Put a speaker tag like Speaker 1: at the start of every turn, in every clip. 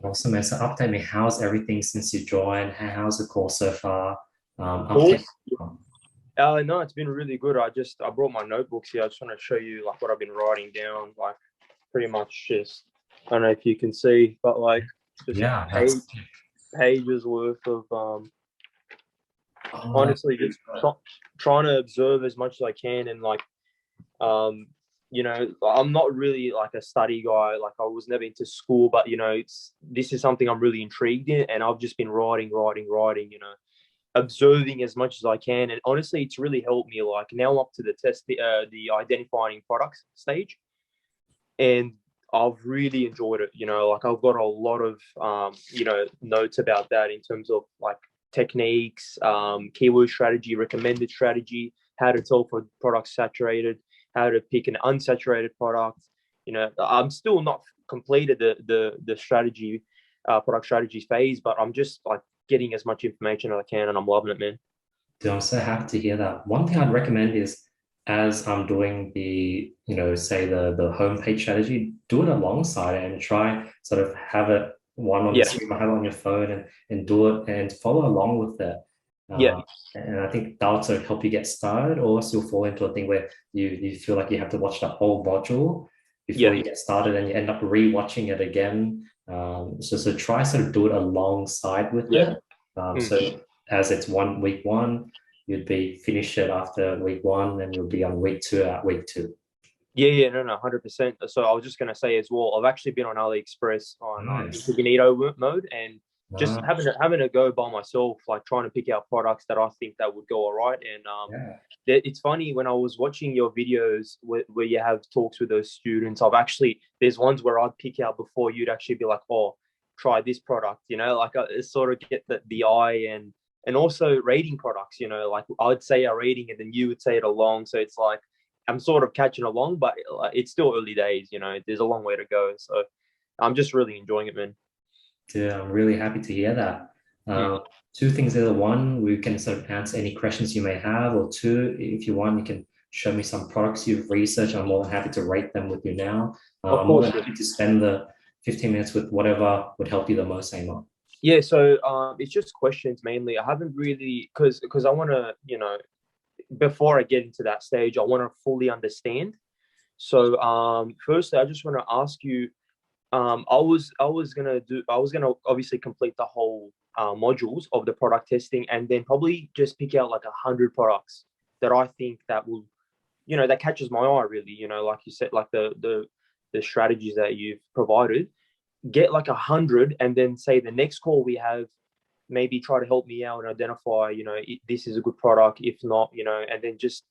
Speaker 1: Awesome, man. So update me. How's everything since you joined? How's the course so far? Update.
Speaker 2: Course. No, it's been really good. I brought my notebooks here. I just want to show you like what I've been writing down. Like pretty much just I don't know if you can see, but like just
Speaker 1: Yeah, that's.
Speaker 2: pages worth of
Speaker 1: Oh, that's
Speaker 2: honestly
Speaker 1: really
Speaker 2: just
Speaker 1: good.
Speaker 2: trying to observe as much as I can and like um I'm not really like a study guy. Like I was never into school, but this is something I'm really intrigued in, and I've just been writing. Observing as much as I can, and honestly, it's really helped me. Like now, I'm up to the identifying products stage, and I've really enjoyed it. Like I've got a lot of notes about that in terms of like techniques, keyword strategy, recommended strategy, how to tell for products saturated, how to pick an unsaturated product. I'm still not completed the strategy, product strategy phase, but I'm just like getting as much information as I can, and I'm loving it, man.
Speaker 1: Dude, I'm so happy to hear that. One thing I'd recommend is as I'm doing say the homepage strategy, do it alongside it and try sort of have it one on the
Speaker 2: Yeah,
Speaker 1: screen, or have it on your phone and do it and follow along with it.
Speaker 2: yeah,
Speaker 1: And I think that'll sort of help you get started, or else you'll fall into a thing where you feel like you have to watch the whole module
Speaker 2: yeah,
Speaker 1: before you get started and you end up re-watching it again. So try sort of do it alongside with
Speaker 2: yeah.
Speaker 1: it.
Speaker 2: Mm.
Speaker 1: So as it's week one, you'd be finished it after week one, and you'll be on week two at week two.
Speaker 2: Yeah, no, 100%. So I was just gonna say as well, I've actually been on AliExpress on
Speaker 1: Nice.
Speaker 2: incognito mode and just
Speaker 1: Uh,
Speaker 2: having a go by myself, like trying to pick out products that I think that would go all right. And
Speaker 1: yeah.
Speaker 2: it's funny when I was watching your videos where you have talks with those students. There's ones where I'd pick out before you'd actually be like, oh, try this product. Like I sort of get the eye and also rating products. Like I'd say a rating and then you would say it along. So it's like I'm sort of catching along, but it's still early days. There's a long way to go. So I'm just really enjoying it, man.
Speaker 1: Yeah, I'm really happy to hear that.
Speaker 2: Mm.
Speaker 1: Two things there. One, we can sort of answer any questions you may have, or two, if you want, you can show me some products you've researched. I'm more than happy to rate them with you now.
Speaker 2: Of
Speaker 1: I'm more
Speaker 2: course,
Speaker 1: than happy to spend the 15 minutes with whatever would help you the most, Amar.
Speaker 2: yeah. So it's just questions mainly. I haven't really because I want to before I get into that stage, I want to fully understand. So firstly, I just want to ask you. I was gonna obviously complete the whole modules of the product testing, and then probably just pick out like 100 products that I think that will, that catches my eye really. Like you said, like the strategies that you've provided. Get like 100, and then say the next call we have maybe try to help me out and identify, this is a good product. If not, and then just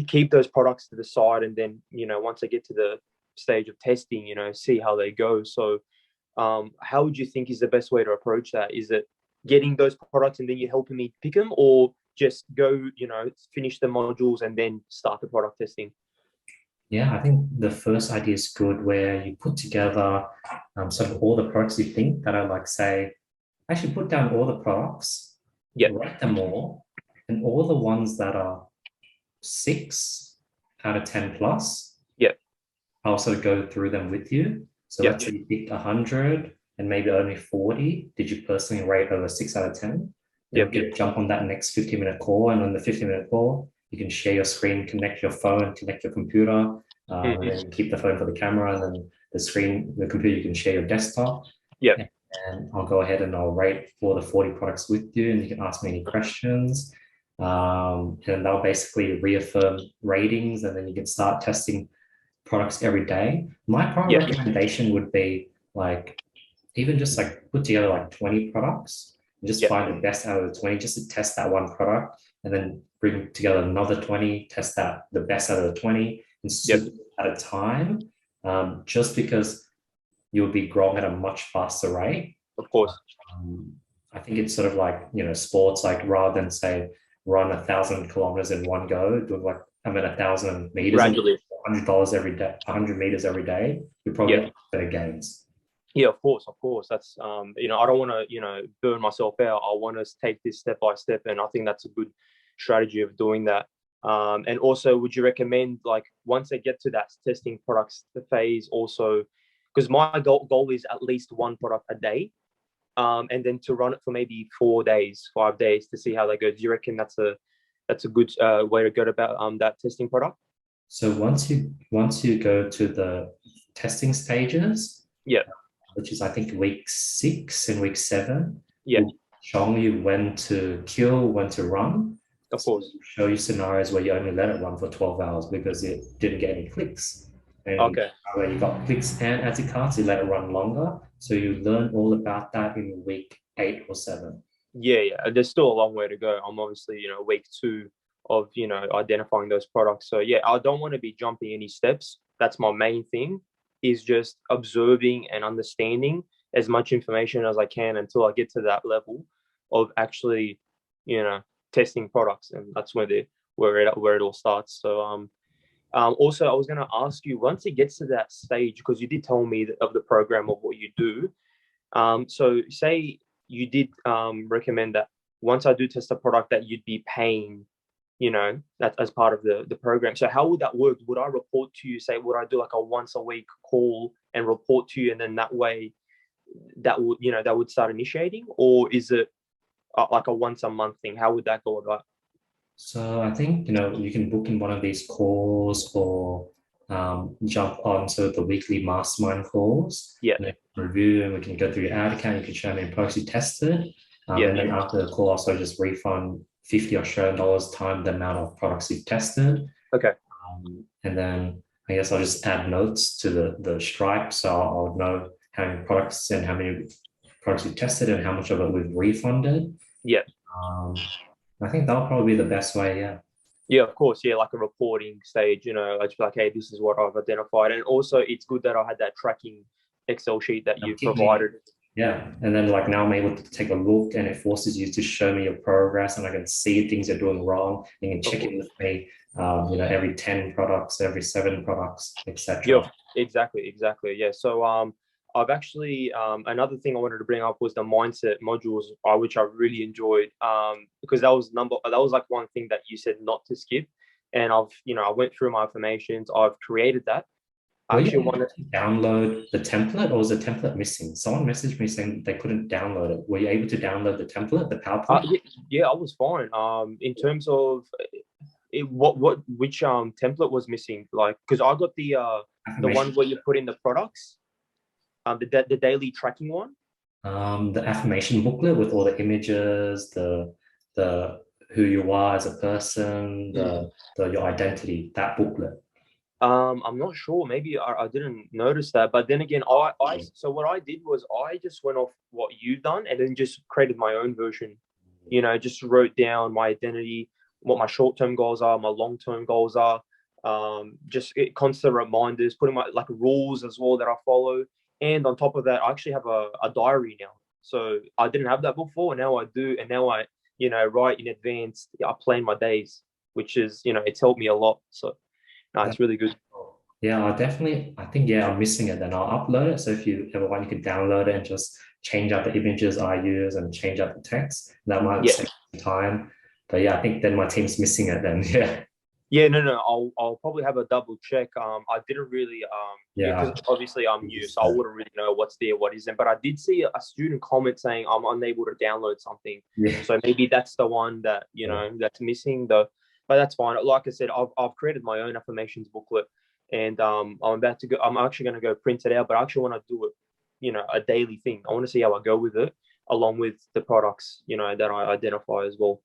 Speaker 2: keep those products to the side. And then, once I get to the stage of testing, see how they go. So, how would you think is the best way to approach that? Is it getting those products and then you're helping me pick them, or just go, finish the modules and then start the product testing?
Speaker 1: Yeah, I think the first idea is good, where you put together sort of all the products you think that are like, say, actually put down all the products,
Speaker 2: Yeah,
Speaker 1: rate them all, and all the ones that are 6 out of 10 plus,
Speaker 2: yeah,
Speaker 1: I'll sort of go through them with you. So
Speaker 2: yeah,
Speaker 1: let's say you picked 100 and maybe only 40. Did you personally rate over 6 out of 10? Then
Speaker 2: yeah,
Speaker 1: we can jump on that next 15-minute call. And on the 15-minute call, you can share your screen, connect your phone, connect your computer, and
Speaker 2: mm-hmm.
Speaker 1: then keep the phone for the camera. And then the computer, you can share your desktop.
Speaker 2: Yeah,
Speaker 1: And I'll go ahead and I'll rate for the 40 products with you, and you can ask me any questions. And they'll basically reaffirm ratings, and then you can start testing products every day. My product
Speaker 2: yeah,
Speaker 1: recommendation would be like even just like put together like 20 products and just
Speaker 2: yeah,
Speaker 1: find the best out of the 20 just to test that one product, and then bring together another 20, test that the best out of the 20 and
Speaker 2: yeah,
Speaker 1: super at a time. Just because you'll be growing at a much faster rate.
Speaker 2: of course.
Speaker 1: um, I think it's sort of like, sports, like rather than say run 1,000 kilometers in one go, doing like, 1,000 meters and
Speaker 2: Gradually.
Speaker 1: $100 every day, 100 meters every day, you probably
Speaker 2: Yeah.
Speaker 1: get better gains.
Speaker 2: Yeah, of course, of course. That's I don't want to, burn myself out. I want to take this step by step, and I think that's a good strategy of doing that. And also, would you recommend like once I get to that testing products phase, also because my goal is at least one product a day, and then to run it for maybe 4 days, 5 days to see how that goes. Do you reckon that's a good way to go about that testing product?
Speaker 1: So once you go to the testing stages,
Speaker 2: Yeah,
Speaker 1: which is I think week 6 and week 7,
Speaker 2: yeah,
Speaker 1: will show you when to kill, when to run.
Speaker 2: of
Speaker 1: So
Speaker 2: course.
Speaker 1: show you scenarios where you only let it run for 12 hours because it didn't get any clicks. And
Speaker 2: Okay.
Speaker 1: where you got clicks and anti cards, you let it run longer. So you learn all about that in week 8 or 7.
Speaker 2: Yeah. There's still a long way to go. I'm obviously, week 2 of, identifying those products. So yeah, I don't want to be jumping any steps. That's my main thing, is just observing and understanding as much information as I can until I get to that level of actually, you know, testing products. And that's where it all starts. So, also, I was going to ask you, once it gets to that stage, because you did tell me of the program of what you do. So say you did recommend that once I do test a product that you'd be paying, that as part of the program. So how would that work? Would I report to you, say, would I do like a once a week call and report to you, and then that way that would start initiating? Or is it like a once a month thing? How would that go about?
Speaker 1: So I think, you can book in one of these calls or jump onto the weekly mastermind calls
Speaker 2: Yeah,
Speaker 1: and then review, and we can go through your ad account. You can show me in products you tested.
Speaker 2: yeah,
Speaker 1: And then after the call, also just refund 50 Australian dollars time the amount of products you've tested.
Speaker 2: okay,
Speaker 1: And then I guess I'll just add notes to the Stripe. So I'll know how many products and how many products we've tested and how much of it we've refunded.
Speaker 2: yeah.
Speaker 1: Um, I think that'll probably be the best way. Yeah.
Speaker 2: Yeah, of course. Yeah, like a reporting stage, I just be like, hey, this is what I've identified. And also, it's good that I had that tracking Excel sheet that you
Speaker 1: Keep me,
Speaker 2: provided.
Speaker 1: yeah. And then like now I'm able to take a look and it forces you to show me your progress and I can see things you're doing wrong. You can
Speaker 2: Of
Speaker 1: check in
Speaker 2: course.
Speaker 1: with me, every 10 products, every 7 products,
Speaker 2: Yeah,
Speaker 1: etc.
Speaker 2: exactly. Yeah. So, I've actually, another thing I wanted to bring up was the mindset modules, which I really enjoyed, because that was like one thing that you said not to skip. And I went through my affirmations. I've created that. I
Speaker 1: Were you
Speaker 2: actually
Speaker 1: able
Speaker 2: wanted.
Speaker 1: to download the template or was the template missing? Someone messaged me saying they couldn't download it. Were you able to download the template, the PowerPoint?
Speaker 2: Yeah, I was fine. In terms of which template was missing? Like, because I got the one
Speaker 1: Affirmation.
Speaker 2: where you put in the products, the daily tracking one.
Speaker 1: The affirmation booklet with all the images, the who you are as a person, the your identity, that booklet.
Speaker 2: I'm not sure. Maybe I didn't notice that. But then again, I so what I did was I just went off what you've done and then just created my own version. Just wrote down my identity, what my short-term goals are, my long-term goals are. Just constant reminders, putting my like rules as well that I follow. And on top of that, I actually have a diary now. So I didn't have that before, and now I do. And now I, write in advance. I plan my days, which is, it's helped me a lot. So no,
Speaker 1: That's
Speaker 2: it's really good.
Speaker 1: cool. Yeah, I think, yeah, I'm missing it. Then I'll upload it. So if you ever want, you can download it and just change out the images I use and change out the text. That might
Speaker 2: Yeah.
Speaker 1: save some time. But yeah, I think then my team's missing it then. Yeah.
Speaker 2: Yeah, no. I'll probably have a double check. I didn't really yeah,
Speaker 1: Yeah.
Speaker 2: because obviously I'm new, so I wouldn't really know what's there, what isn't. But I did see a student comment saying I'm unable to download something.
Speaker 1: Yeah.
Speaker 2: So maybe that's the one that that's missing. Though, but that's fine. Like I said, I've created my own affirmations booklet, and I'm about to go. I'm actually going to go print it out, but I actually want to do it, a daily thing. I want to see how I go with it, along with the products, that I identify as well.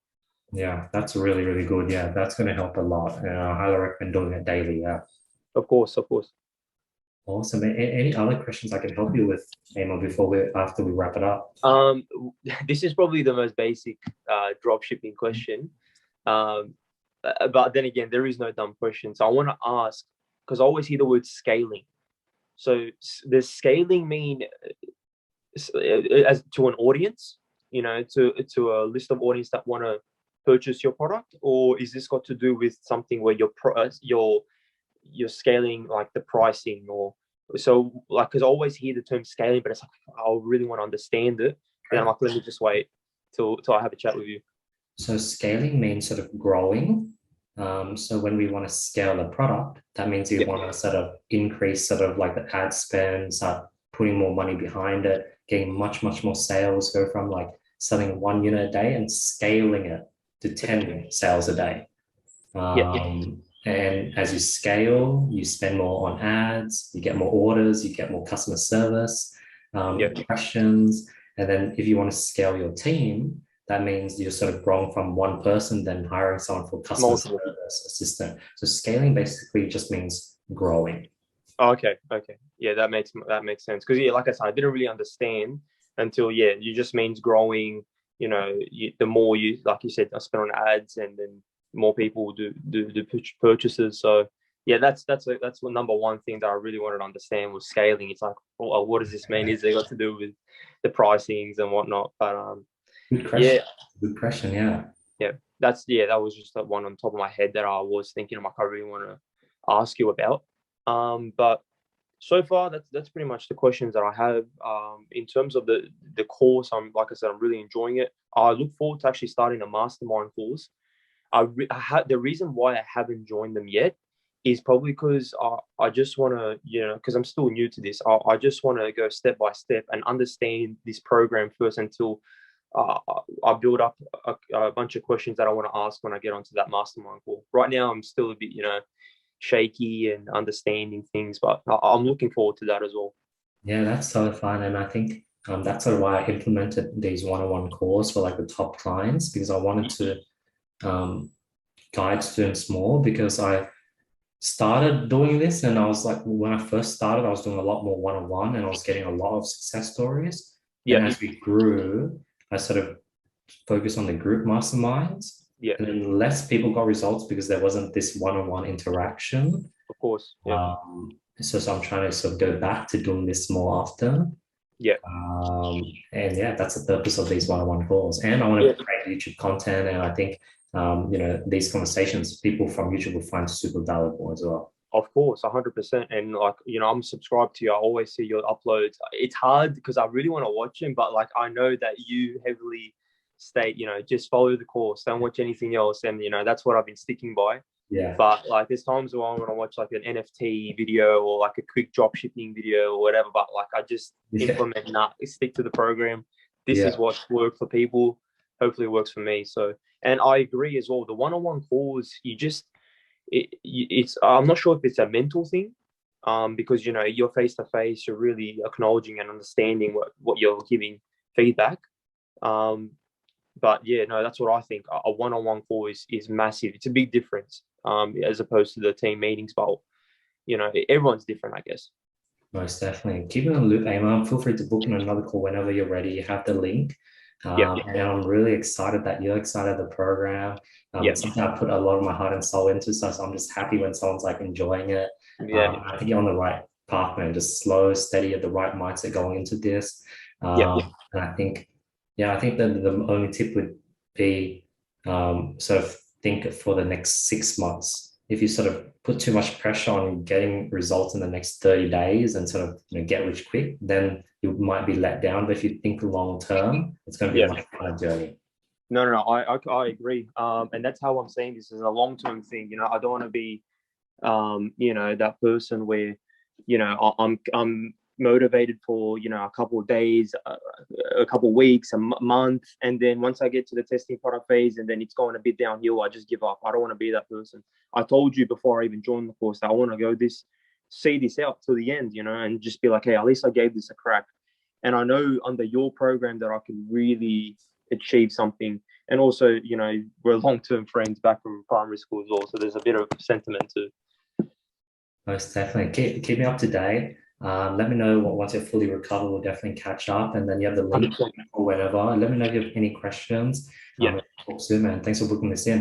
Speaker 1: Yeah, that's really, really good. Yeah, that's going to help a lot. And I highly recommend doing it daily. Yeah.
Speaker 2: Of course, of course.
Speaker 1: Awesome. Any other questions I can help you with, Emma, after we wrap it up?
Speaker 2: Um, this is probably the most basic drop shipping question. Um, but then again, there is no dumb question. So I want to ask, because I always hear the word scaling. So does scaling mean as to an audience, to a list of audience that want to purchase your product, or is this got to do with something where you're scaling like the pricing, or so like, because I always hear the term scaling, but it's like I really want to understand it. Then I'm like, let me just wait till I have a chat with you.
Speaker 1: So scaling means sort of growing. So when we want to scale the product, that means you
Speaker 2: Yeah.
Speaker 1: want to sort of increase sort of like the ad spend, start putting more money behind it, getting much, much more sales, go from like selling 1 unit a day and scaling it to 10 sales a day.
Speaker 2: Yeah.
Speaker 1: And as you scale, you spend more on ads, you get more orders, you get more customer service,
Speaker 2: Yeah.
Speaker 1: questions. And then if you want to scale your team, that means you're sort of growing from one person, then hiring someone for customer
Speaker 2: Multiple.
Speaker 1: service assistant. So scaling basically just means growing.
Speaker 2: Oh, okay. Okay. Yeah, that makes sense. Because yeah, like I said, I didn't really understand until yeah, it just means growing. The more you, like you said, I spend on ads, and then more people will do purchases. So yeah, that's what number one thing that I really wanted to understand was scaling. It's like, oh, what does this mean? Is it got to do with the pricings and whatnot? But
Speaker 1: Good question.
Speaker 2: yeah,
Speaker 1: Good question. Yeah.
Speaker 2: yeah, that was just the one on top of my head that I was thinking like I really want to ask you about. But so far that's pretty much the questions that I have. In terms of the course, like I said, I'm really enjoying it. I look forward to actually starting a mastermind course. The reason why I haven't joined them yet is probably because I just want to, because I'm still new to this. I just want to go step by step and understand this program first until uh, I build up a bunch of questions that I want to ask when I get onto that mastermind call. Right now, I'm still a bit, shaky and understanding things, but I'm looking forward to that as well.
Speaker 1: Yeah, that's so fun. And I think that's sort of why I implemented these one-on-one calls for like the top clients because I wanted to guide students more because I started doing this and I was like, when I first started, I was doing a lot more one-on-one and I was getting a lot of success stories.
Speaker 2: Yeah,
Speaker 1: Then as we grew, I sort of focused on the group masterminds
Speaker 2: yeah,
Speaker 1: and then less people got results because there wasn't this one-on-one interaction.
Speaker 2: of course. Yeah,
Speaker 1: So I'm trying to sort of go back to doing this more often.
Speaker 2: yeah,
Speaker 1: And yeah, that's the purpose of these one-on-one calls. And I want
Speaker 2: yeah.
Speaker 1: to create YouTube content. And I think, these conversations, people from YouTube will find super valuable as well.
Speaker 2: Of course, 100%. And like, I'm subscribed to you. I always see your uploads. It's hard because I really want to watch them, but like, I know that you heavily state, just follow the course, don't watch anything else. And, that's what I've been sticking by.
Speaker 1: Yeah.
Speaker 2: But like, there's times where I want to watch like an NFT video or like a quick drop shipping video or whatever. But like, I just
Speaker 1: Yeah.
Speaker 2: implement, stick to the program. This is
Speaker 1: Yeah.
Speaker 2: what's worked for people. Hopefully, it works for me. So, and I agree as well. The one-on-one calls, it's I'm not sure if it's a mental thing, because you're face to face, you're really acknowledging and understanding what you're giving feedback. But yeah, no, that's what I think. A one-on-one call is massive. It's a big difference, as opposed to the team meetings. But everyone's different, I guess.
Speaker 1: Most definitely. Keep it on loop, Emma. Feel free to book in another call whenever you're ready. You have the link.
Speaker 2: Yeah,
Speaker 1: And I'm really excited that you're excited the program.
Speaker 2: yeah,
Speaker 1: It's something I put a lot of my heart and soul into. So I'm just happy when someone's like enjoying it.
Speaker 2: yeah,
Speaker 1: I think you're on the right path, man. Just slow, steady, at the right mindset going into this.
Speaker 2: yeah,
Speaker 1: And I think, yeah, I think that the only tip would be sort of think for the next 6 months. If you sort of put too much pressure on getting results in the next 30 days and sort of get rich quick, then you might be let down. But if you think long term, it's going to be
Speaker 2: yeah.
Speaker 1: a much funner journey.
Speaker 2: No. I agree. And that's how I'm saying this is a long-term thing. I don't want to be that person where, I'm motivated for, a couple of days, a couple of weeks, a month. And then once I get to the testing product phase and then it's going a bit downhill, I just give up. I don't want to be that person. I told you before I even joined the course that I want to see this out to the end, and just be like, hey, at least I gave this a crack. And I know under your program that I can really achieve something. And also, we're long-term friends back from primary school as well. So there's a bit of sentiment too.
Speaker 1: Most definitely. Keep me up to date. Let me know once you're fully recovered. We'll definitely catch up. And then you have the link
Speaker 2: 100%.
Speaker 1: or whenever. Let me know if you have any questions.
Speaker 2: Yeah.
Speaker 1: Talk soon, man. Thanks for booking this in.